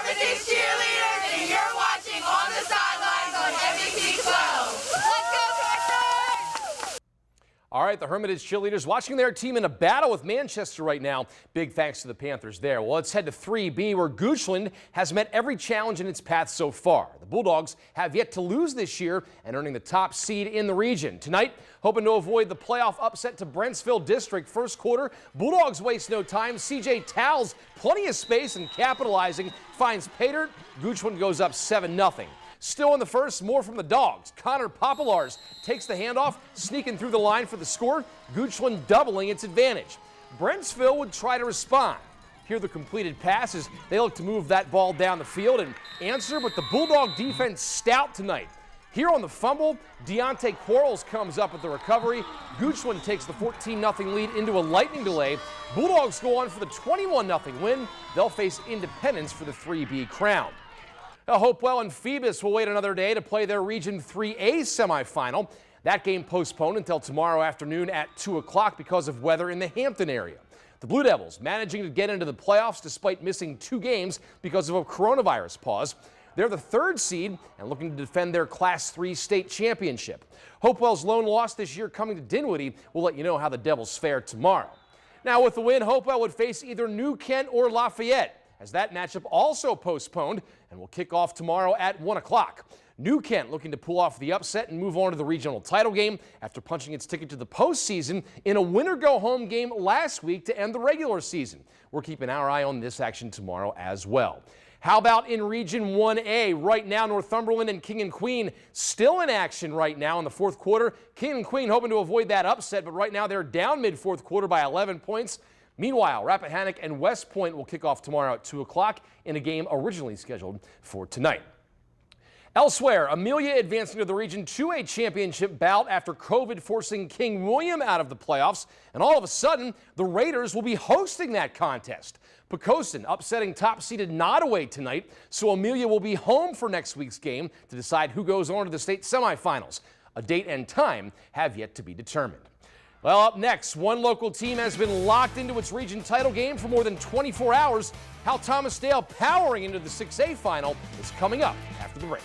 Hermitage cheerleaders, and you're watching On the Sidelines on NBC 12. Let's go, Cactus! All right, the Hermitage cheerleaders watching their team in a battle with Manchester right now. Big thanks to the Panthers there. Well, let's head to 3B, where Goochland has met every challenge in its path so far. The Bulldogs have yet to lose this year and earning the top seed in the region. Tonight, hoping to avoid the playoff upset to Brentsville District. First quarter, Bulldogs waste no time. CJ Towles, plenty of space and capitalizing, finds Pater. Goochland goes up 7-0. Still in the first, more from the Dogs. Connor Popolars takes the handoff, sneaking through the line for the score. Goochland doubling its advantage. Brentsville would try to respond. Here the completed passes. They look to move that ball down the field and answer, but the Bulldog defense stout tonight. Here on the fumble, Deontay Quarles comes up with the recovery. Goochland takes the 14-0 lead into a lightning delay. Bulldogs go on for the 21-0 win. They'll face Independence for the 3B crown. Hopewell and Phoebus will wait another day to play their Region 3A semifinal. That game postponed until tomorrow afternoon at 2 o'clock because of weather in the Hampton area. The Blue Devils managing to get into the playoffs despite missing 2 games because of a coronavirus pause. They're the 3rd seed and looking to defend their Class 3 state championship. Hopewell's lone loss this year coming to Dinwiddie. We'll let you know how the Devils fare tomorrow. Now with the win, Hopewell would face either New Kent or Lafayette, as that matchup also postponed and will kick off tomorrow at 1 o'clock. New Kent looking to pull off the upset and move on to the regional title game after punching its ticket to the postseason in a winner-go-home game last week to end the regular season. We're keeping our eye on this action tomorrow as well. How about in Region 1A? Right now, Northumberland and King and Queen still in action right now in the 4th quarter. King and Queen hoping to avoid that upset, but right now they're down mid-4th quarter by 11 points. Meanwhile, Rappahannock and West Point will kick off tomorrow at 2 o'clock in a game originally scheduled for tonight. Elsewhere, Amelia advancing to the Region 2A championship bout after COVID forcing King William out of the playoffs. And all of a sudden, the Raiders will be hosting that contest. Poquoson upsetting top-seeded Nottoway tonight, so Amelia will be home for next week's game to decide who goes on to the state semifinals. A date and time have yet to be determined. Well, up next, one local team has been locked into its region title game for more than 24 hours. How Thomas Dale powering into the 6A final is coming up after the break.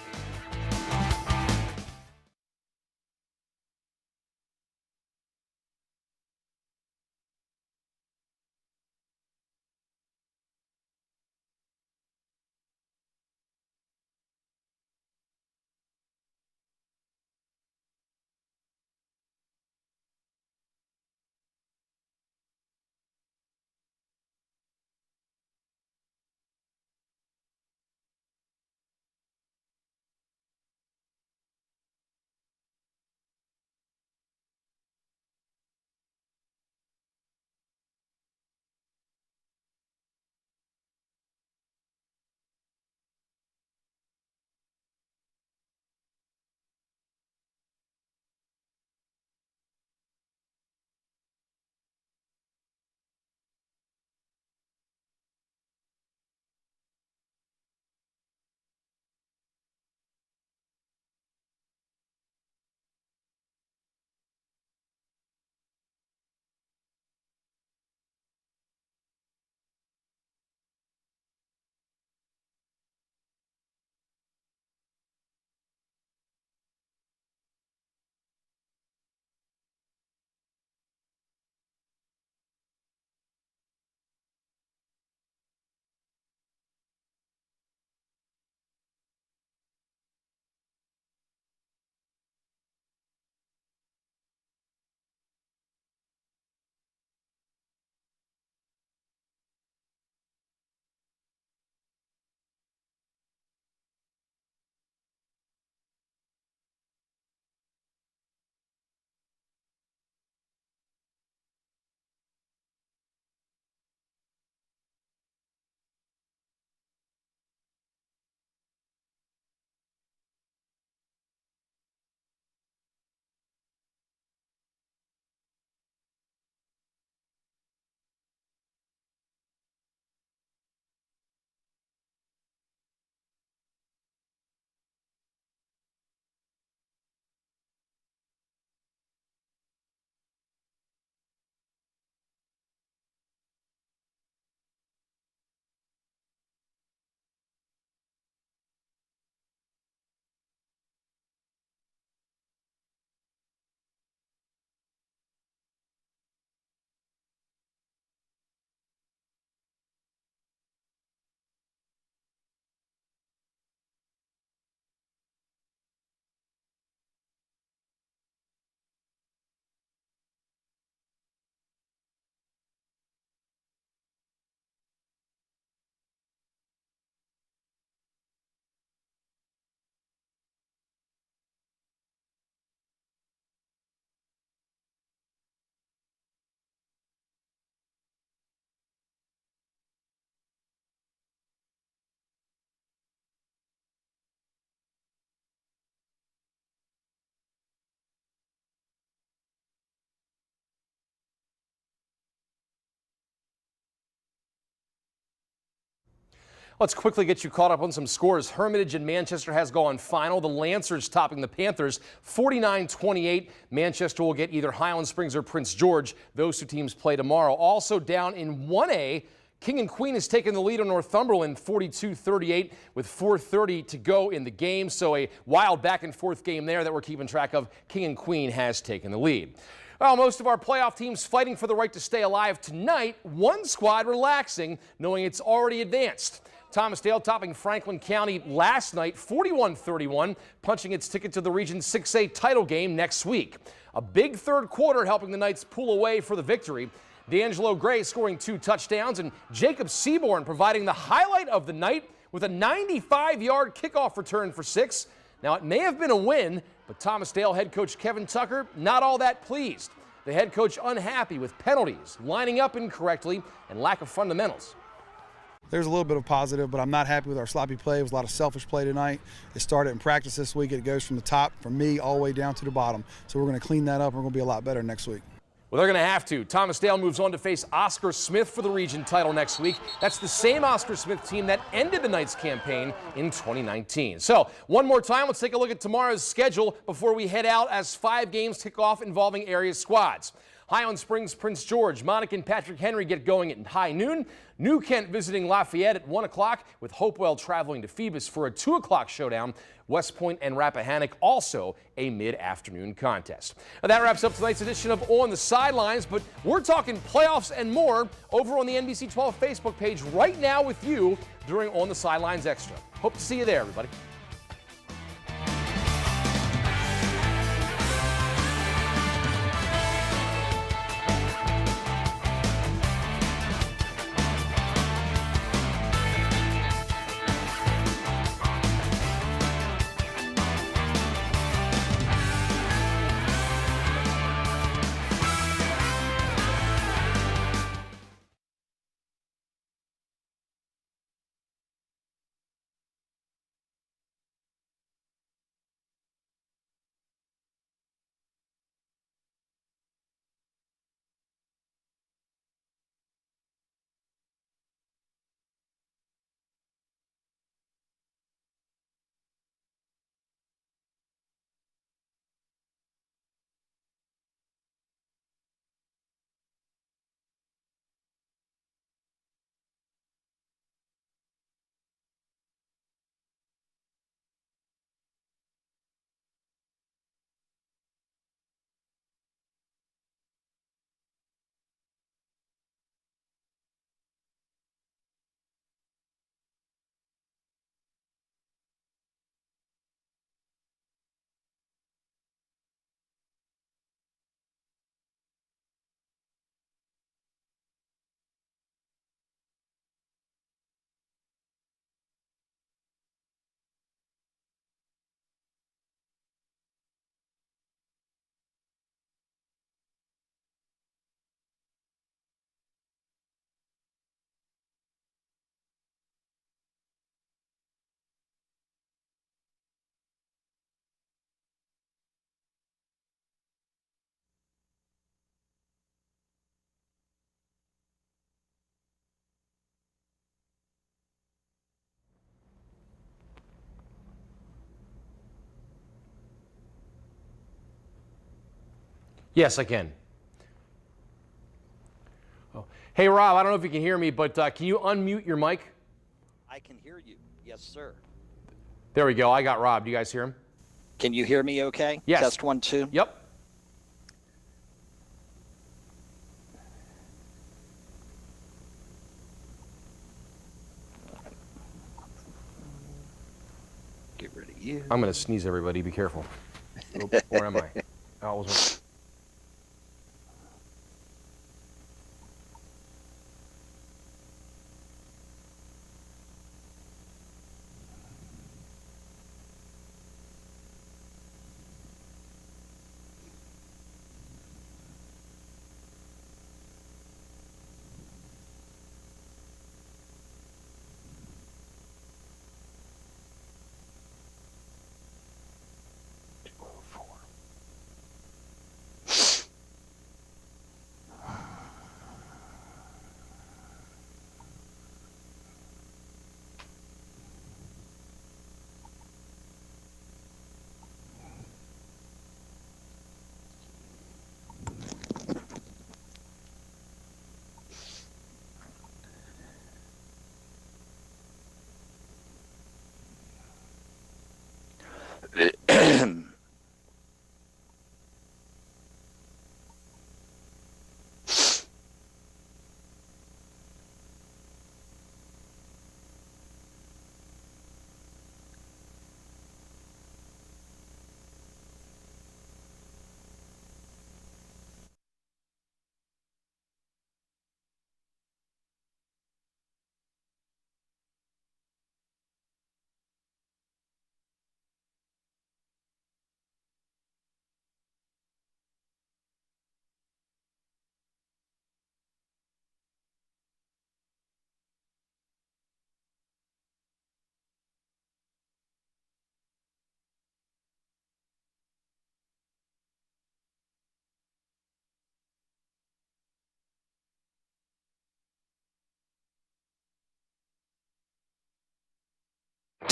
Let's quickly get you caught up on some scores. Hermitage and Manchester has gone final. The Lancers topping the Panthers 49-28. Manchester will get either Highland Springs or Prince George. Those two teams play tomorrow. Also down in 1A, King and Queen has taken the lead on Northumberland 42-38 with 4:30 to go in the game. So a wild back and forth game there that we're keeping track of. King and Queen has taken the lead. Well, most of our playoff teams fighting for the right to stay alive tonight. One squad relaxing, knowing it's already advanced. Thomasdale topping Franklin County last night 41-31, punching its ticket to the Region 6A title game next week. A big third quarter helping the Knights pull away for the victory. D'Angelo Gray scoring 2 touchdowns and Jacob Seaborn providing the highlight of the night with a 95-yard kickoff return for 6. Now, it may have been a win, but Thomasdale head coach Kevin Tucker not all that pleased. The head coach unhappy with penalties, lining up incorrectly, and lack of fundamentals. There's a little bit of positive, but I'm not happy with our sloppy play. It was a lot of selfish play tonight. It started in practice this week. It goes from the top, from me, all the way down to the bottom. So we're going to clean that up, and we're going to be a lot better next week. Well, they're going to have to. Thomasdale moves on to face Oscar Smith for the region title next week. That's the same Oscar Smith team that ended the Knights campaign in 2019. So one more time, let's take a look at tomorrow's schedule before we head out as 5 games kick off involving area squads. Highland Springs, Prince George, Monica and Patrick Henry get going at high noon. New Kent visiting Lafayette at 1 o'clock, with Hopewell traveling to Phoebus for a 2 o'clock showdown. West Point and Rappahannock also a mid-afternoon contest. Now, that wraps up tonight's edition of On the Sidelines, but we're talking playoffs and more over on the NBC 12 Facebook page right now with you during On the Sidelines Extra. Hope to see you there, everybody. Yes, I can. Oh. Hey, Rob, I don't know if you can hear me, but can you unmute your mic? I can hear you. Yes, sir. There we go. I got Rob. Do you guys hear him? Can you hear me okay? Yes. Test 1, 2. Yep. Get rid of you. I'm going to sneeze, everybody. Be careful. Oh, where am I? Oh, it was...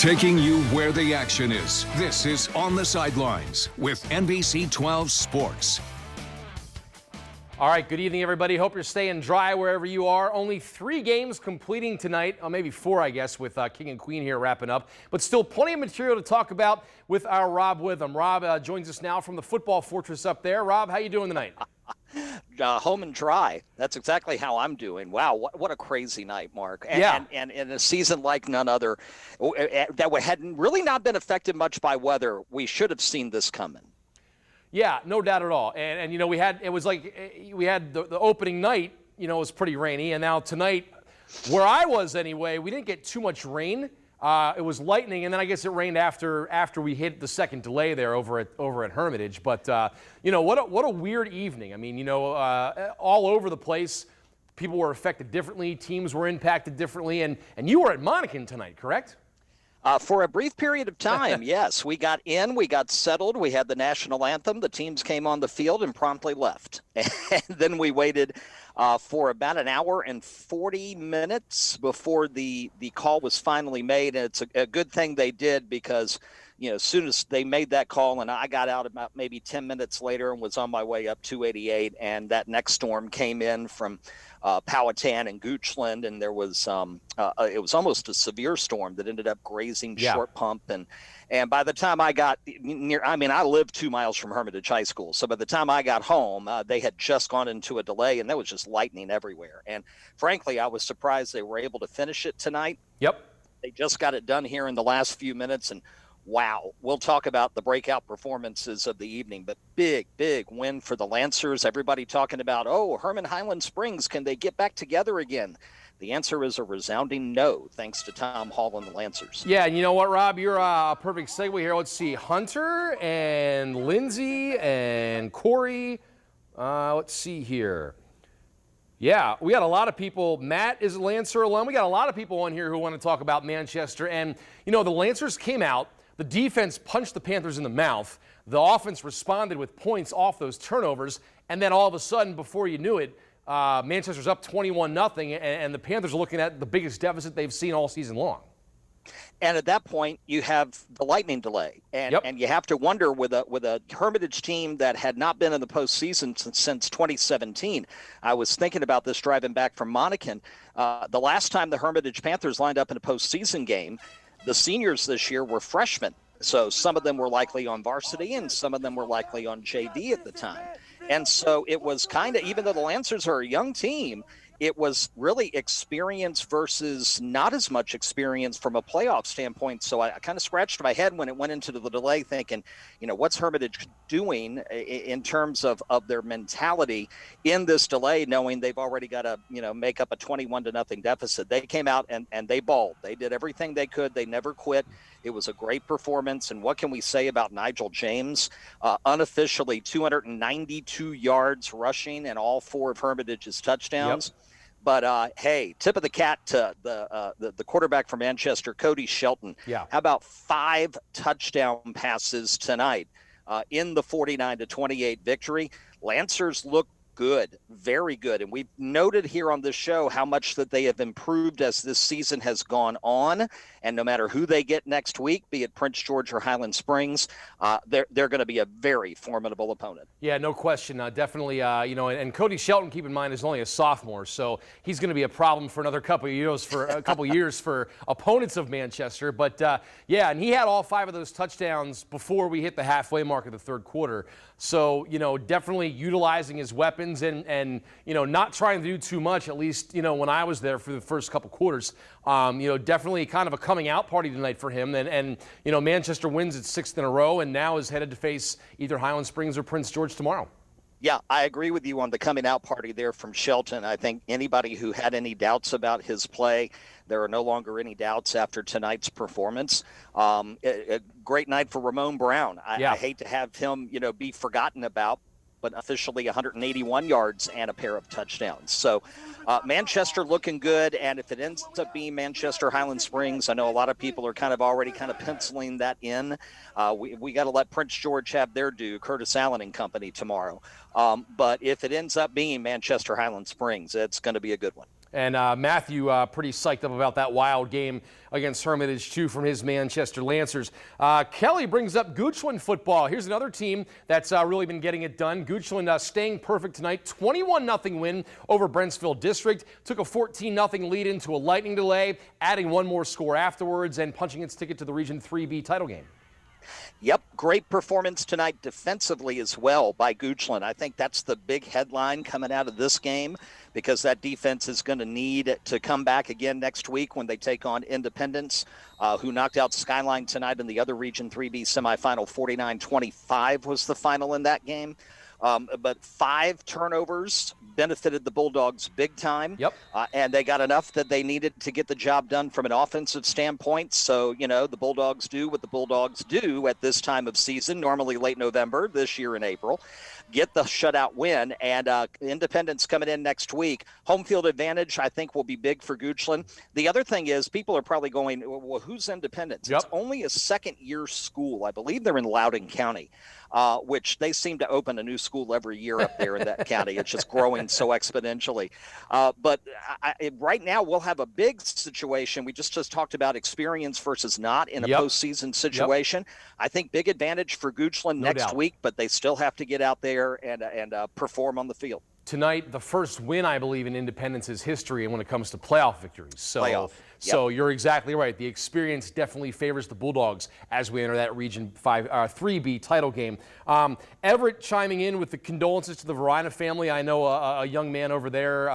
Taking you where the action is. This is On the Sidelines with NBC 12 Sports. All right, good evening, everybody. Hope you're staying dry wherever you are. Only 3 games completing tonight, maybe 4, I guess, with King and Queen here wrapping up. But still plenty of material to talk about with our Rob Witham. Rob joins us now from the football fortress up there. Rob, how you doing tonight? Home and dry. That's exactly how I'm doing. Wow, what a crazy night, Mark. And in a season like none other, that had really not been affected much by weather, we should have seen this coming. Yeah, no doubt at all. And you know, we had the opening night, you know, was pretty rainy, and now tonight, where I was anyway, we didn't get too much rain. It was lightning, and then I guess it rained after we hit the second delay there over at Hermitage. But you know, what a weird evening. I mean, you know, all over the place, people were affected differently, teams were impacted differently, and you were at Monacan tonight, correct? For a brief period of time, yes. We got settled, we had the national anthem, the teams came on the field and promptly left. And then we waited for about an hour and 40 minutes before the call was finally made. And it's a good thing they did, because, you know, as soon as they made that call, and I got out about maybe 10 minutes later and was on my way up 288, and that next storm came in from Powhatan and Goochland, and there was it was almost a severe storm that ended up grazing Short Pump, and by the time I got near, I mean, I live 2 miles from Hermitage High School, so by the time I got home, they had just gone into a delay, and there was just lightning everywhere. And frankly, I was surprised they were able to finish it tonight. Yep, they just got it done here in the last few minutes, and wow, we'll talk about the breakout performances of the evening, but big win for the Lancers. Everybody talking about, oh, Herman Highland Springs, can they get back together again? The answer is a resounding no, thanks to Tom Hall and the Lancers. Yeah, and you know what, Rob? You're a perfect segue here. Let's see, Hunter and Lindsay and Corey. Let's see here. Yeah, we got a lot of people. Matt is a Lancer alum. We got a lot of people on here who want to talk about Manchester. And, you know, the Lancers came out. The defense punched the Panthers in the mouth. The offense responded with points off those turnovers. And then all of a sudden, before you knew it, Manchester's up 21-0, and the Panthers are looking at the biggest deficit they've seen all season long. And at that point, you have the lightning delay, and you have to wonder, with a Hermitage team that had not been in the postseason since 2017. I was thinking about this driving back from Monacan. The last time the Hermitage Panthers lined up in a postseason game, the seniors this year were freshmen. So some of them were likely on varsity and some of them were likely on JV at the time. And so it was kind of, even though the Lancers are a young team, it was really experience versus not as much experience from a playoff standpoint. So I kind of scratched my head when it went into the delay thinking, you know, what's Hermitage doing in terms of their mentality in this delay, knowing they've already got to, you know, make up a 21-0 deficit. They came out and they balled. They did everything they could. They never quit. It was a great performance. And what can we say about Nigel James? Unofficially 292 yards rushing and all 4 of Hermitage's touchdowns. Yep. But, hey, tip of the cap to the quarterback from Manchester, Cody Shelton. Yeah. How about 5 touchdown passes tonight in the 49-28 victory? Lancers look good, very good. And we've noted here on this show how much that they have improved as this season has gone on. And no matter who they get next week, be it Prince George or Highland Springs, they're going to be a very formidable opponent. Yeah, no question. Definitely, you know, and Cody Shelton, keep in mind, is only a sophomore, so he's going to be a problem for another couple of years for opponents of Manchester. But yeah, and he had all 5 of those touchdowns before we hit the halfway mark of the third quarter. So, you know, definitely utilizing his weapons and you know, not trying to do too much, at least, you know, when I was there for the first couple quarters. You know, definitely kind of a coming out party tonight for him. And you know, Manchester wins its 6th in a row and now is headed to face either Highland Springs or Prince George tomorrow. Yeah, I agree with you on the coming out party there from Shelton. I think anybody who had any doubts about his play, there are no longer any doubts after tonight's performance. A great night for Ramon Brown. I hate to have him, you know, be forgotten about, but officially 181 yards and a pair of touchdowns. So Manchester looking good, and if it ends up being Manchester Highland Springs, I know a lot of people are already penciling that in. We got to let Prince George have their due, Curtis Allen and company tomorrow. But if it ends up being Manchester Highland Springs, it's going to be a good one. And Matthew pretty psyched up about that wild game against Hermitage, too, from his Manchester Lancers. Kelly brings up Goochland football. Here's another team that's really been getting it done. Goochland staying perfect tonight. 21-0 win over Brentsville District. Took a 14-0 lead into a lightning delay, adding one more score afterwards and punching its ticket to the Region 3B title game. Yep, great performance tonight defensively as well by Goochland. I think that's the big headline coming out of this game, because that defense is going to need to come back again next week when they take on Independence, who knocked out Skyline tonight in the other Region 3B semifinal. 49-25 was the final in that game. But 5 turnovers benefited the Bulldogs big time. Yep. And they got enough that they needed to get the job done from an offensive standpoint. So, you know, the Bulldogs do what the Bulldogs do at this time of season, normally late November, this year in April. Get the shutout win, and Independence coming in next week. Home field advantage, I think, will be big for Goochland. The other thing is, people are probably going, well, who's Independence? Yep. It's only a second-year school. I believe they're in Loudoun County, which they seem to open a new school every year up there in that county. It's just growing so exponentially. But right now, we'll have a big situation. We just talked about experience versus not in a postseason situation. I think big advantage for Goochland next week, but they still have to get out there and perform on the field. Tonight, the first win, I believe, in Independence's history when it comes to playoff victories. So you're exactly right. The experience definitely favors the Bulldogs as we enter that Region 3B title game. Everett chiming in with the condolences to the Verina family. I know a young man over there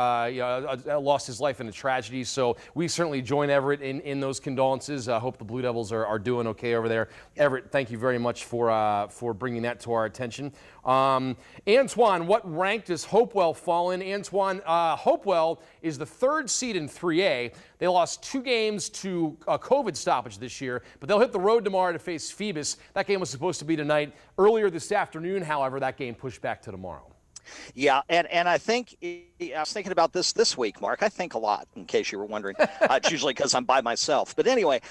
lost his life in a tragedy, so we certainly join Everett in those condolences. I hope the Blue Devils are doing okay over there. Everett, thank you very much for bringing that to our attention. Antoine, what rank does Hopewell fall in? Antoine, Hopewell is the 3rd seed in 3A. They lost 2 games to a COVID stoppage this year, but they'll hit the road tomorrow to face Phoebus. That game was supposed to be tonight. Earlier this afternoon, however, that game pushed back to tomorrow. Yeah, and I think I was thinking about this week, Mark. I think a lot, in case you were wondering. It's usually because I'm by myself. But anyway,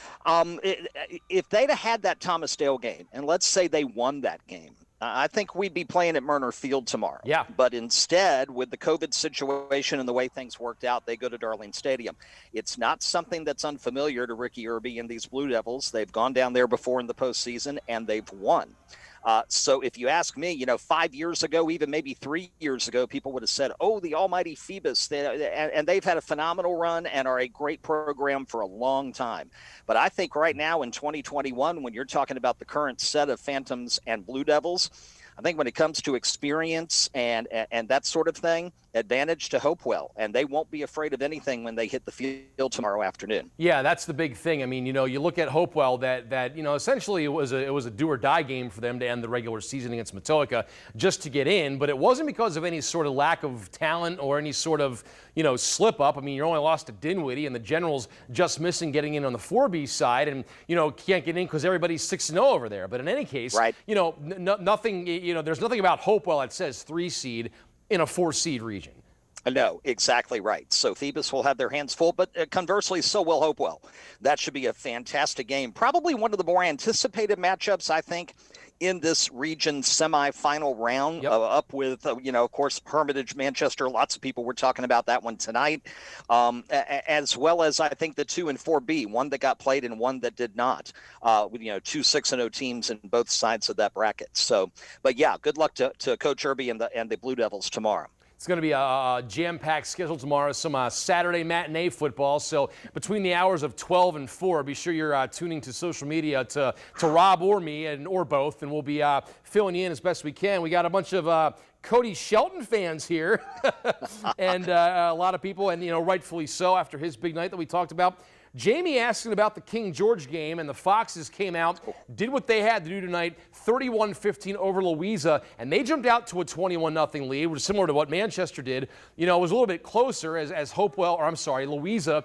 if they'd have had that Thomas Dale game, and let's say they won that game, I think we'd be playing at Murner Field tomorrow. Yeah. But instead, with the COVID situation and the way things worked out, they go to Darling Stadium. It's not something that's unfamiliar to Ricky Irby and these Blue Devils. They've gone down there before in the postseason, and they've won. So if you ask me, 5 years ago, even maybe 3 years ago, people would have said, oh, the almighty Phoebus. And they've had a phenomenal run and are a great program for a long time. But I think right now in 2021, when you're talking about the current set of Phantoms and Blue Devils, I think when it comes to experience and that sort of thing, advantage to Hopewell, and they won't be afraid of anything when they hit the field tomorrow afternoon. Yeah, that's the big thing. I mean, you look at Hopewell that essentially it was a do or die game for them to end the regular season against Matilica just to get in, but it wasn't because of any sort of lack of talent or any sort of slip up. I mean, you only lost to Dinwiddie, and the Generals just missing getting in on the 4B side, and can't get in because everybody's 6-0 over there. But in any case, right. Nothing. There's nothing about Hopewell that says 3 seed in a 4 seed region. No, exactly right. So Phoebus will have their hands full, but conversely, so will Hopewell. That should be a fantastic game. Probably one of the more anticipated matchups, I think, in this region semifinal round, up with, of course, Hermitage, Manchester. Lots of people were talking about that one tonight, as well as I think the 2 and 4B, one that got played and one that did not. 2 6-0 teams in both sides of that bracket. So, but yeah, good luck to Coach Irby and the Blue Devils tomorrow. It's going to be a jam-packed schedule tomorrow, some Saturday matinee football. So between the hours of 12 and 4, be sure you're tuning to social media to Rob or me or both, and we'll be filling you in as best we can. We got a bunch of Cody Shelton fans here and a lot of people, and rightfully so after his big night that we talked about. Jamie asking about the King George game, and the Foxes came out, did what they had to do tonight, 31-15 over Louisa, and they jumped out to a 21-0 lead, which is similar to what Manchester did. It was a little bit closer as Louisa,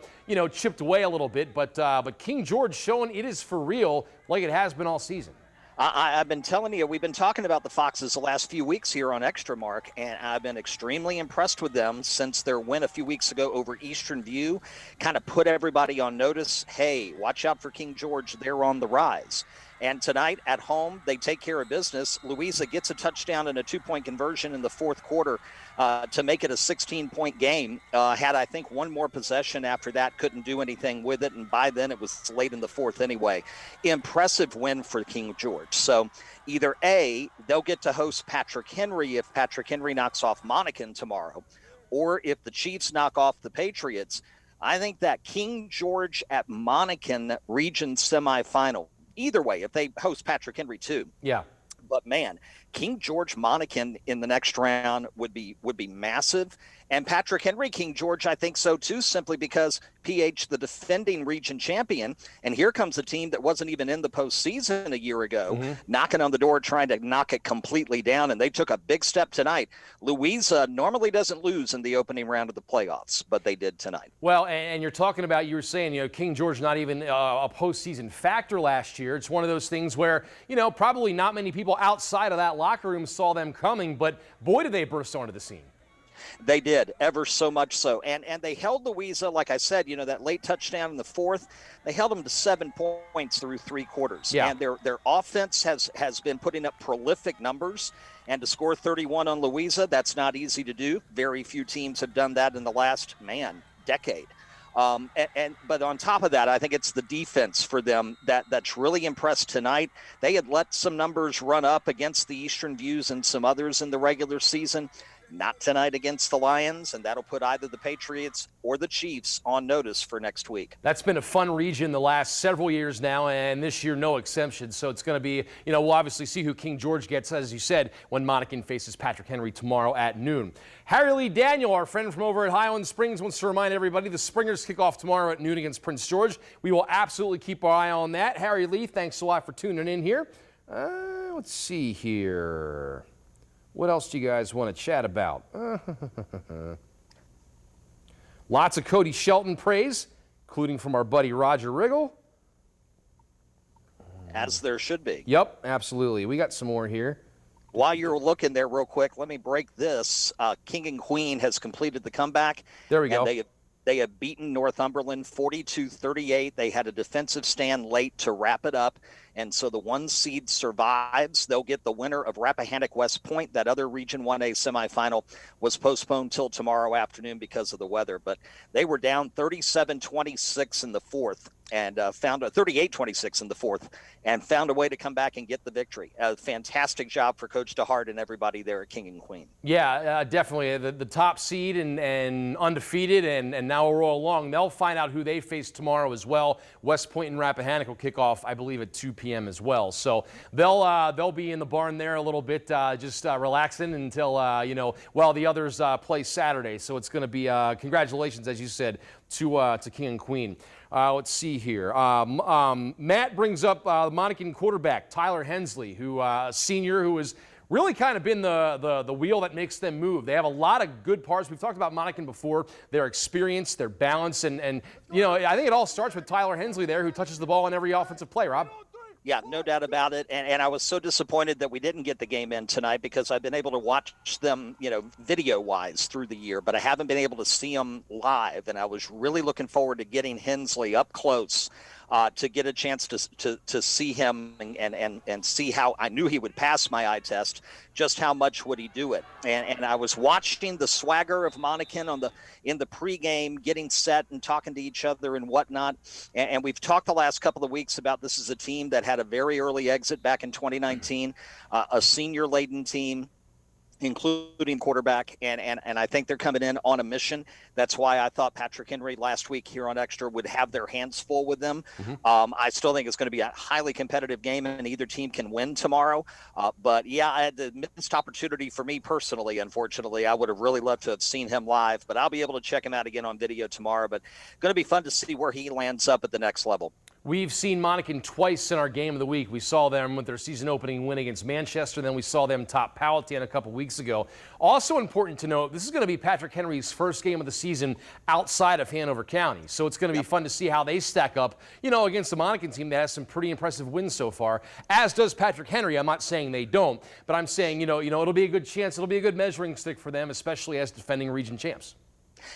chipped away a little bit, but King George showing it is for real like it has been all season. I've been telling you, we've been talking about the Foxes the last few weeks here on Extra, Mark, and I've been extremely impressed with them since their win a few weeks ago over Eastern View. Kind of put everybody on notice, hey, watch out for King George, they're on the rise. And tonight at home, they take care of business. Louisa gets a touchdown and a 2-point conversion in the fourth quarter to make it a 16-point game. Had, I think, one more possession after that, couldn't do anything with it. And by then it was late in the fourth anyway. Impressive win for King George. So either A, they'll get to host Patrick Henry if Patrick Henry knocks off Monacan tomorrow, or if the Chiefs knock off the Patriots. I think that King George at Monacan region semifinal, either way, if they host Patrick Henry too. Yeah. But man, King George Monacan in the next round would be massive. And Patrick Henry, King George, I think so too, simply because PH, the defending region champion, and here comes a team that wasn't even in the postseason a year ago, knocking on the door, trying to knock it completely down, and they took a big step tonight. Louisa normally doesn't lose in the opening round of the playoffs, but they did tonight. Well, and you're talking about, you were saying, King George not even a postseason factor last year. It's one of those things where, probably not many people outside of that locker room saw them coming, but boy, did they burst onto the scene. They did, ever so much so. And they held Louisa, like I said, that late touchdown in the fourth, they held them to 7 points through 3 quarters. Yeah. And their offense has been putting up prolific numbers. And to score 31 on Louisa, that's not easy to do. Very few teams have done that in the last, decade. But on top of that, I think it's the defense for them that's really impressed tonight. They had let some numbers run up against the Eastern Views and some others in the regular season. Not tonight against the Lions, and that'll put either the Patriots or the Chiefs on notice for next week. That's been a fun region the last several years now, and this year no exception. So it's going to be, we'll obviously see who King George gets, as you said, when Monacan faces Patrick Henry tomorrow at noon. Harry Lee Daniel, our friend from over at Highland Springs, wants to remind everybody the Springers kick off tomorrow at noon against Prince George. We will absolutely keep our eye on that. Harry Lee, thanks a lot for tuning in here. Let's see here. What else do you guys want to chat about? Lots of Cody Shelton praise, including from our buddy Roger Riggle. As there should be. Yep, absolutely. We got some more here. While you're looking there real quick, let me break this. King and Queen has completed the comeback. There we go. They have beaten Northumberland 42-38. They had a defensive stand late to wrap it up. And so the 1 seed survives. They'll get the winner of Rappahannock West Point. That other Region 1A semifinal was postponed till tomorrow afternoon because of the weather. But they were down 37-26 in the fourth and found a 38-26 in the fourth and found a way to come back and get the victory. A fantastic job for Coach DeHart and everybody there at King and Queen. Yeah, definitely. The top seed and undefeated, and now we'll roll along. They'll find out who they face tomorrow as well. West Point and Rappahannock will kick off, I believe, at 2 p.m. as well. So they'll be in the barn there a little bit, just relaxing until while the others play Saturday. So it's going to be congratulations, as you said, to King and Queen. Let's see here. Matt brings up Monacan quarterback Tyler Hensley, who a senior who has really kind of been the wheel that makes them move. They have a lot of good parts. We've talked about Monacan before, their experience, their balance, and I think it all starts with Tyler Hensley there, who touches the ball in every offensive play, Rob. Yeah, no doubt about it. And I was so disappointed that we didn't get the game in tonight because I've been able to watch them, video-wise through the year, but I haven't been able to see them live. And I was really looking forward to getting Hensley up close to get a chance to see him and see how I knew he would pass my eye test. Just how much would he do it? And I was watching the swagger of Monacan in the pregame, getting set and talking to each other and whatnot. And we've talked the last couple of weeks about this is a team that had a very early exit back in 2019, a senior-laden team, including quarterback, and I think they're coming in on a mission. That's why I thought Patrick Henry last week here on Extra would have their hands full with them. I still think it's going to be a highly competitive game, and either team can win tomorrow. But yeah, I had the missed opportunity for me personally, unfortunately. I would have really loved to have seen him live, but I'll be able to check him out again on video tomorrow. But going to be fun to see where he lands up at the next level. We've seen Monacan twice in our game of the week. We saw them with their season opening win against Manchester, then we saw them top Powhatan a couple weeks ago. Also important to note, this is going to be Patrick Henry's first game of the season outside of Hanover County. So it's going to be fun to see how they stack up, against the Monacan team that has some pretty impressive wins so far, as does Patrick Henry. I'm not saying they don't, but I'm saying, it'll be a good chance. It'll be a good measuring stick for them, especially as defending region champs.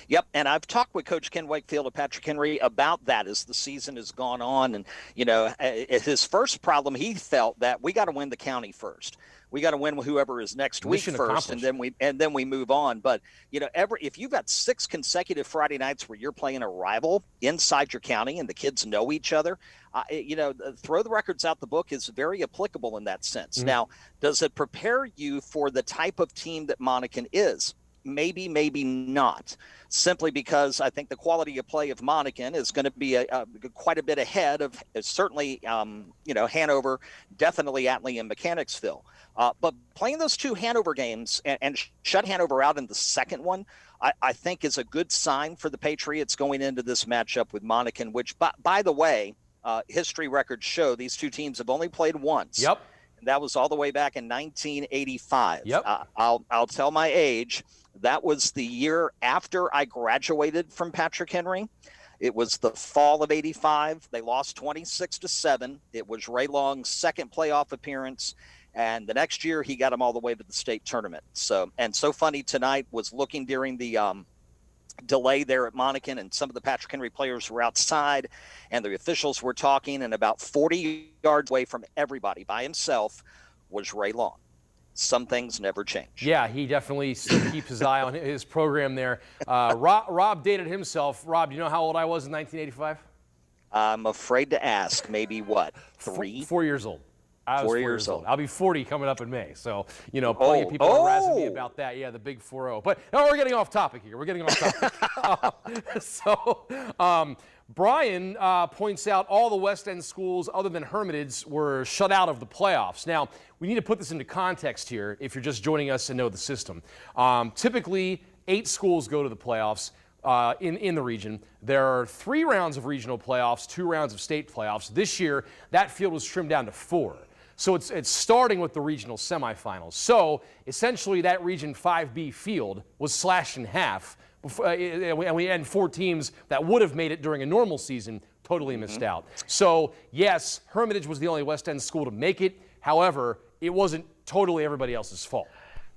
Yep, and I've talked with Coach Ken Wakefield of Patrick Henry about that as the season has gone on. And, his first problem, he felt that we got to win the county first. We got to win whoever is next week first, and then we move on. But, if you've got 6 consecutive Friday nights where you're playing a rival inside your county and the kids know each other, throw the records out the book is very applicable in that sense. Mm-hmm. Now, does it prepare you for the type of team that Monacan is? Maybe, maybe not, simply because I think the quality of play of Monacan is going to be quite a bit ahead of certainly, Hanover, definitely Atlee and Mechanicsville. But playing those 2 Hanover games and shut Hanover out in the second one, I think is a good sign for the Patriots going into this matchup with Monacan, which, by the way, history records show these 2 teams have only played once. Yep. And that was all the way back in 1985. Yep. I'll tell my age. That was the year after I graduated from Patrick Henry. It was the fall of 85. They lost 26-7. It was Ray Long's second playoff appearance. And the next year he got them all the way to the state tournament. So funny tonight was looking during the delay there at Monacan, and some of the Patrick Henry players were outside and the officials were talking, and about 40 yards away from everybody by himself was Ray Long. Some things never change. Yeah, he definitely still keeps his eye on his program there. Rob dated himself. Rob, do you know how old I was in 1985? I'm afraid to ask. Maybe what, 3? 4 years old. I was 4 years old. I'll be 40 coming up in May. So, plenty of people are razzing me about that. Yeah, the big 4-0. But no, we're getting off topic here. Brian points out all the West End schools other than Hermitage were shut out of the playoffs. Now, we need to put this into context here if you're just joining us and know the system. Typically, 8 schools go to the playoffs in the region. There are 3 rounds of regional playoffs, 2 rounds of state playoffs. This year, that field was trimmed down to 4. So it's starting with the regional semifinals. So essentially, that Region 5B field was slashed in half. And we had 4 teams that would have made it during a normal season totally missed out. So, yes, Hermitage was the only West End school to make it. However, it wasn't totally everybody else's fault.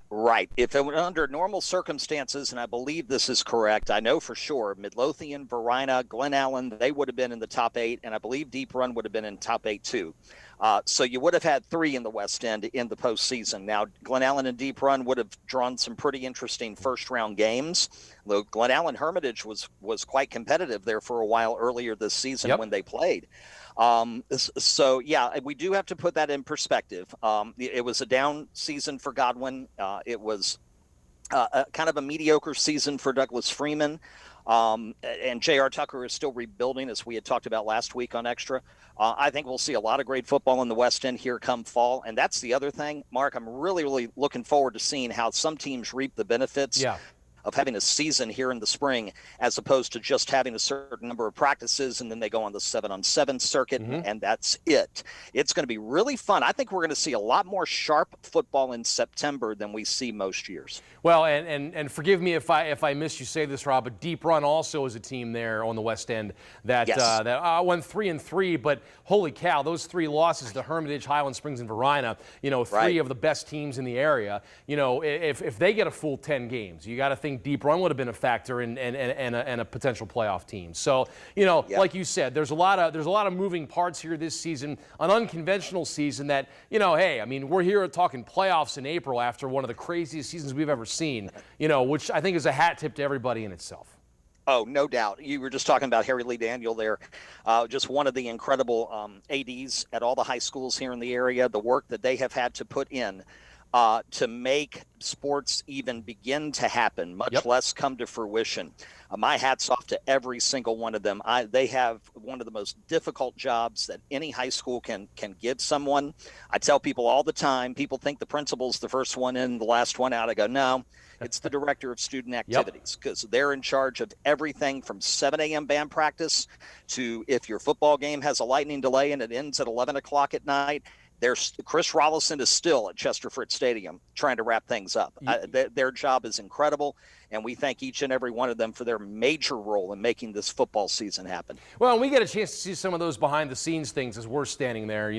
Right. If it were under normal circumstances, and I believe this is correct, I know for sure Midlothian, Varina, Glen Allen, they would have been in the top 8, and I believe Deep Run would have been in top 8 too. So you would have had 3 in the West End in the postseason. Now, Glen Allen and Deep Run would have drawn some pretty interesting first-round games. Though Glen Allen Hermitage was quite competitive there for a while earlier this season when they played. So, yeah, we do have to put that in perspective. It was a down season for Godwin. It was kind of a mediocre season for Douglas Freeman. And J.R. Tucker is still rebuilding, as we had talked about last week on Extra. I think we'll see a lot of great football in the West End here come fall. And that's the other thing, Mark, I'm really, really looking forward to seeing how some teams reap the benefits of having a season here in the spring, as opposed to just having a certain number of practices and then they go on the 7-on-7 circuit and that's it. It's going to be really fun. I think we're going to see a lot more sharp football in September than we see most years. Well, and forgive me if I missed you say this, Rob, but Deep Run also is a team there on the West End that that went 3-3. But holy cow, those 3 losses to Hermitage, Highland Springs, and Varina, 3 of the best teams in the area. If they get a full 10 games, you got to think Deep Run would have been a factor and a potential playoff team. So like you said, there's a lot of moving parts here this season, an unconventional season that hey, I mean, we're here talking playoffs in April after one of the craziest seasons we've ever seen, which I think is a hat tip to everybody in itself. Oh, no doubt. You were just talking about Harry Lee Daniel there, just one of the incredible ADs at all the high schools here in the area, the work that they have had to put in to make sports even begin to happen, much less come to fruition. My hat's off to every single one of them. They have one of the most difficult jobs that any high school can give someone. I tell people all the time, people think the principal's the first one in, the last one out. I go, no, it's the director of student activities, because they're in charge of everything from 7 a.m. band practice to if your football game has a lightning delay and it ends at 11 o'clock at night. Chris Rollison is still at Chester Fritz Stadium trying to wrap things up. Their job is incredible, and we thank each and every one of them for their major role in making this football season happen. Well, and we get a chance to see some of those behind-the-scenes things as we're standing there,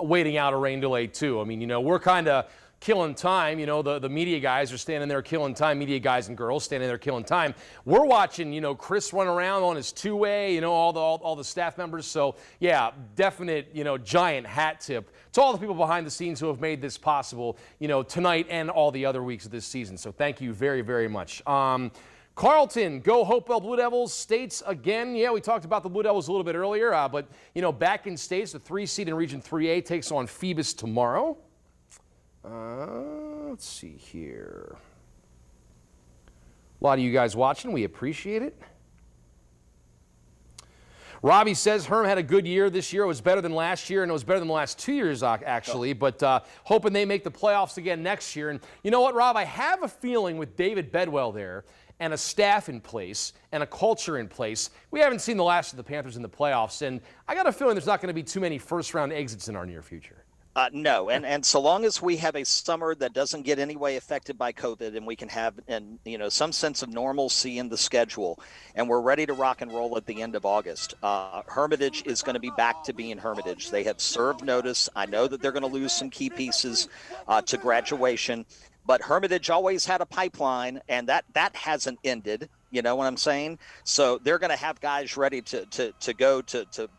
waiting out a rain delay too. I mean, we're kind of killing time. You know, the media guys are standing there killing time, media guys and girls standing there killing time. We're watching, you know, Chris run around on his two-way, you know, all the staff members. So, yeah, definite, you know, giant hat tip to all the people behind the scenes who have made this possible, you know, tonight and all the other weeks of this season. So thank you very, very much. Carlton, go Hopewell Blue Devils. States again. Yeah, we talked about the Blue Devils a little bit earlier, but, you know, back in States, the 3 seed in Region 3A takes on Phoebus tomorrow. Let's see here. A lot of you guys watching. We appreciate it. Robbie says Herm had a good year this year. It was better than last year, and it was better than the last 2 years, actually. But hoping they make the playoffs again next year. And you know what, Rob? I have a feeling with David Bedwell there and a staff in place and a culture in place, we haven't seen the last of the Panthers in the playoffs. And I got a feeling there's not going to be too many first-round exits in our near future. No, and so long as we have a summer that doesn't get any way affected by COVID, and we can have some sense of normalcy in the schedule, and we're ready to rock and roll at the end of August, Hermitage is going to be back to being Hermitage. They have served notice. I know that they're going to lose some key pieces to graduation, but Hermitage always had a pipeline, and that hasn't ended. You know what I'm saying? So they're going to have guys ready to go to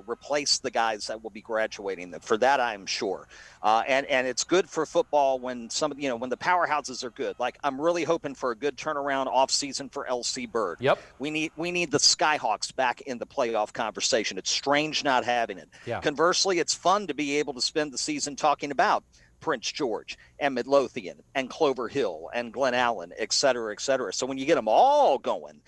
replace the guys that will be graduating. For that, I'm sure. And it's good for football when when the powerhouses are good. Like, I'm really hoping for a good turnaround off season for LC Bird. Yep. We need the Skyhawks back in the playoff conversation. It's strange not having it. Yeah. Conversely, it's fun to be able to spend the season talking about Prince George and Midlothian and Clover Hill and Glen Allen, et cetera, et cetera. So when you get them all going,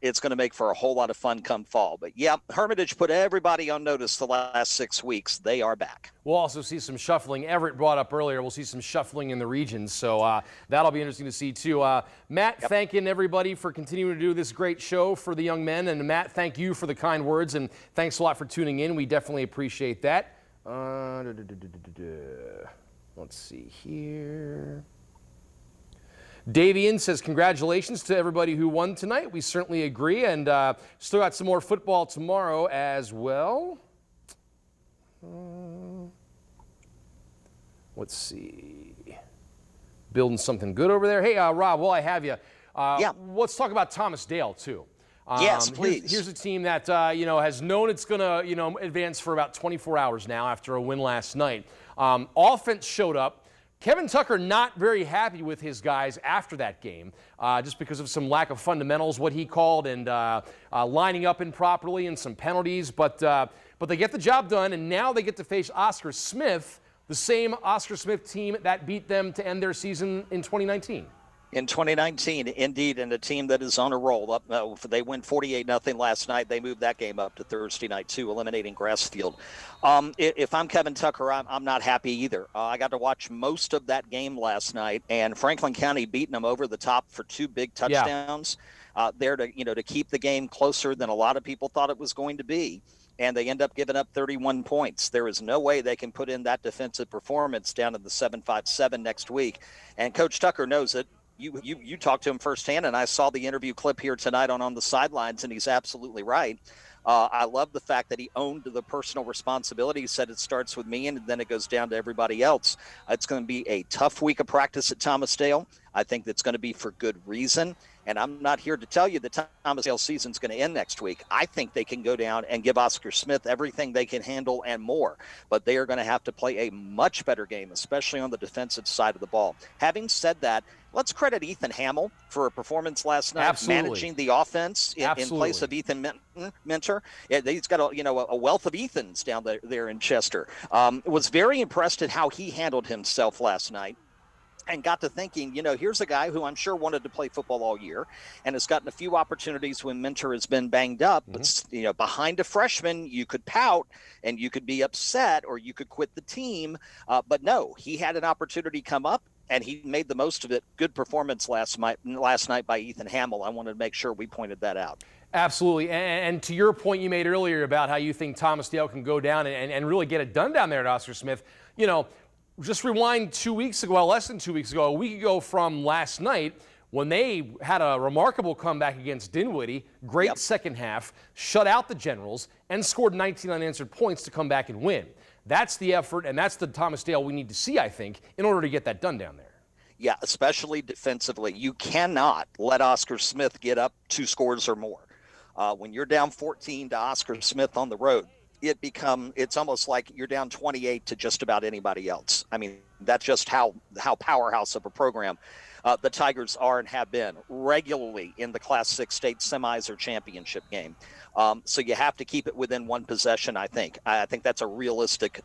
it's going to make for a whole lot of fun come fall. But, yeah, Hermitage put everybody on notice the last 6 weeks. They are back. We'll also see some shuffling. Everett brought up earlier, we'll see some shuffling in the regions. So that'll be interesting to see, too. Matt, Yep. Thanking everybody for continuing to do this great show for the young men. And, Matt, thank you for the kind words, and thanks a lot for tuning in. We definitely appreciate that. Let's see here. Davian says, congratulations to everybody who won tonight. We certainly agree, and still got some more football tomorrow as well. Let's see. Building something good over there. Hey, Rob, while I have you, let's talk about Thomas Dale, too. Yes, please. Here's a team that, has known it's going to, advance for about 24 hours now after a win last night. Offense showed up. Kevin Tucker not very happy with his guys after that game, just because of some lack of fundamentals, what he called, and lining up improperly and some penalties. But they get the job done, and now they get to face Oscar Smith, the same Oscar Smith team that beat them to end their season in 2019. In 2019, indeed, and a team that is on a roll. They win 48-0 last night. They moved that game up to Thursday night, too, eliminating Grassfield. If I'm Kevin Tucker, I'm not happy either. I got to watch most of that game last night, and Franklin County beating them over the top for 2 big touchdowns there to keep the game closer than a lot of people thought it was going to be. And they end up giving up 31 points. There is no way they can put in that defensive performance down in the 7-5-7 next week. And Coach Tucker knows it. You talked to him firsthand, and I saw the interview clip here tonight on the sidelines, and he's absolutely right. I love the fact that he owned the personal responsibility. He said it starts with me, and then it goes down to everybody else. It's going to be a tough week of practice at Thomas Dale. I think that's going to be for good reason. And I'm not here to tell you the Thomas Dale season's going to end next week. I think they can go down and give Oscar Smith everything they can handle and more. But they are going to have to play a much better game, especially on the defensive side of the ball. Having said that, let's credit Ethan Hamill for a performance last night, managing the offense in place of Ethan Minter. He's got a wealth of Ethans down there in Chester. Was very impressed at how he handled himself last night. And got to thinking, here's a guy who I'm sure wanted to play football all year and has gotten a few opportunities when Minter has been banged up. Mm-hmm. But, behind a freshman, you could pout and you could be upset or you could quit the team. But no, he had an opportunity come up and he made the most of it. Good performance last night by Ethan Hamill. I wanted to make sure we pointed that out. Absolutely. And to your point you made earlier about how you think Thomas Dale can go down and really get it done down there at Oscar Smith, just rewind 2 weeks ago, well, less than 2 weeks ago, a week ago from last night, when they had a remarkable comeback against Dinwiddie, great second half, shut out the Generals, and scored 19 unanswered points to come back and win. That's the effort, and that's the Thomas Dale we need to see, I think, in order to get that done down there. Yeah, especially defensively. You cannot let Oscar Smith get up 2 scores or more. When you're down 14 to Oscar Smith on the road, it's almost like you're down 28 to just about anybody else. I mean, that's just how powerhouse of a program the Tigers are and have been regularly in the Class 6 state semis or championship game. So you have to keep it within 1 possession, I think. I think that's a realistic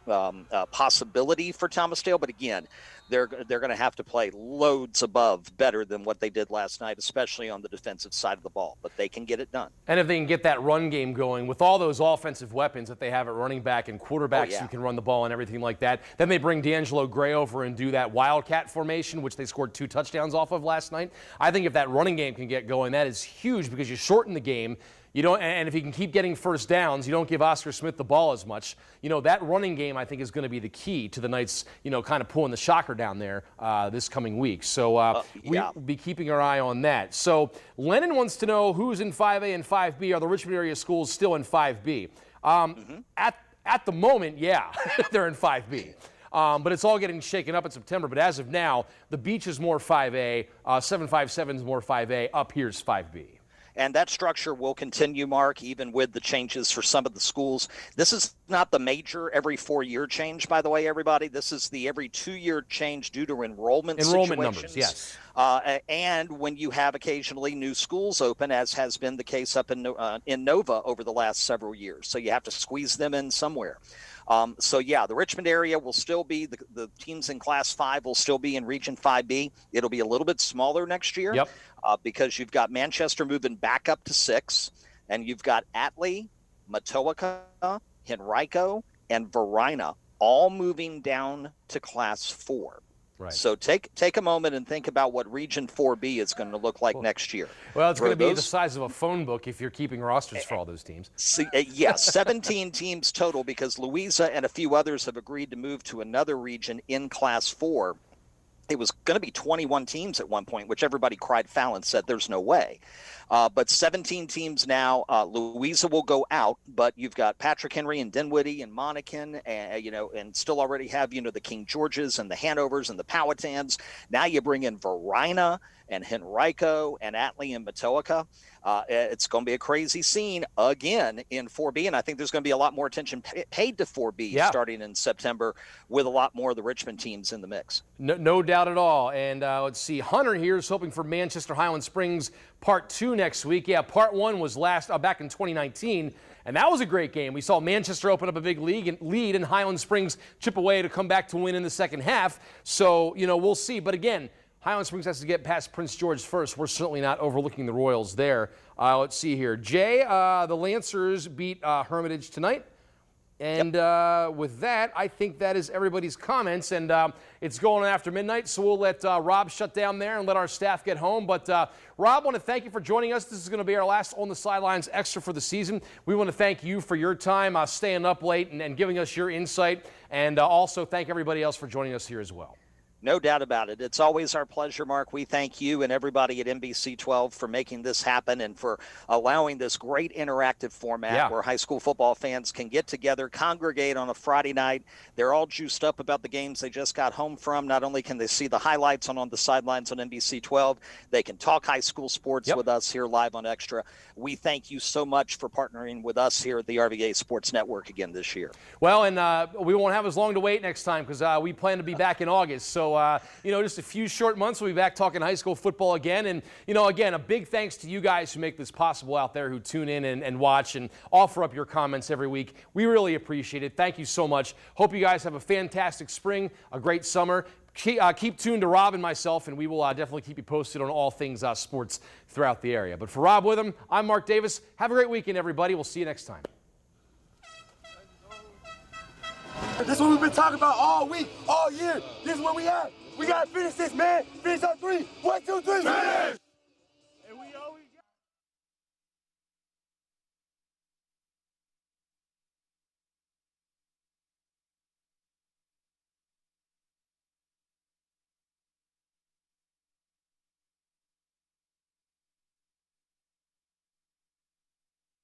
possibility for Thomas Dale. But again, they're going to have to play loads above better than what they did last night, especially on the defensive side of the ball. But they can get it done. And if they can get that run game going with all those offensive weapons that they have at running back and quarterbacks who can run the ball and everything like that, then they bring D'Angelo Gray over and do that Wildcat formation, which they scored 2 touchdowns off of last night. I think if that running game can get going, that is huge because you shorten the game. You don't, and if he can keep getting first downs, you don't give Oscar Smith the ball as much. That running game, I think, is going to be the key to the Knights, kind of pulling the shocker down there this coming week. So we'll be keeping our eye on that. So Lennon wants to know who's in 5A and 5B. Are the Richmond area schools still in 5B? At the moment, yeah, they're in 5B. But it's all getting shaken up in September. But as of now, the Beach is more 5A, 757 is more 5A, up here's 5B. And that structure will continue, Mark, even with the changes for some of the schools. This is not the major every 4-year change, by the way, everybody. This is the every 2-year change due to enrollment numbers, yes. And when you have occasionally new schools open, as has been the case up in Nova over the last several years. So you have to squeeze them in somewhere. The Richmond area will still be, the teams in Class 5 will still be in Region 5B. It'll be a little bit smaller next year because you've got Manchester moving back up to 6, and you've got Atlee, Matoaka, Henrico, and Varina all moving down to Class 4. Right. So take a moment and think about what Region 4B is going to look like next year. Well, it's going to be the size of a phone book if you're keeping rosters for all those teams. 17 teams total because Louisa and a few others have agreed to move to another region in Class 4. It was going to be 21 teams at one point, which everybody cried foul and said there's no way. But 17 teams now. Louisa will go out, but you've got Patrick Henry and Dinwiddie and Monacan, and still already have, the King Georges and the Hanovers and the Powhatans. Now you bring in Varina and Henrico and Atlee and Matoaka. It's going to be a crazy scene again in 4B, and I think there's going to be a lot more attention paid to 4B starting in September with a lot more of the Richmond teams in the mix. No doubt at all. And let's see, Hunter here is hoping for Manchester Highland Springs Part 2 next week. Yeah, Part 1 was back in 2019, and that was a great game. We saw Manchester open up a big lead and Highland Springs chip away to come back to win in the second half. So, we'll see. But again, Highland Springs has to get past Prince George first. We're certainly not overlooking the Royals there. Let's see here. Jay, the Lancers beat Hermitage tonight. And with that, I think that is everybody's comments. And it's going on after midnight, so we'll let Rob shut down there and let our staff get home. But Rob, I want to thank you for joining us. This is going to be our last On the Sidelines Extra for the season. We want to thank you for your time staying up late and giving us your insight. And also thank everybody else for joining us here as well. No doubt about it. It's always our pleasure, Mark. We thank you and everybody at NBC 12 for making this happen and for allowing this great interactive format where high school football fans can get together, congregate on a Friday night. They're all juiced up about the games they just got home from. Not only can they see the highlights on the sidelines on NBC 12, they can talk high school sports with us here live on Extra. We thank you so much for partnering with us here at the RVA Sports Network again this year. Well, and we won't have as long to wait next time because we plan to be back in August. So, just a few short months, we'll be back talking high school football again. And, again, a big thanks to you guys who make this possible out there, who tune in and watch and offer up your comments every week. We really appreciate it. Thank you so much. Hope you guys have a fantastic spring, a great summer. Keep tuned to Rob and myself, and we will definitely keep you posted on all things sports throughout the area. But for Rob Witham, I'm Marc Davis. Have a great weekend, everybody. We'll see you next time. That's what we've been talking about all week, all year. This is where we at. We got to finish this, man. Finish on 3. 1, 2, 3. Finish!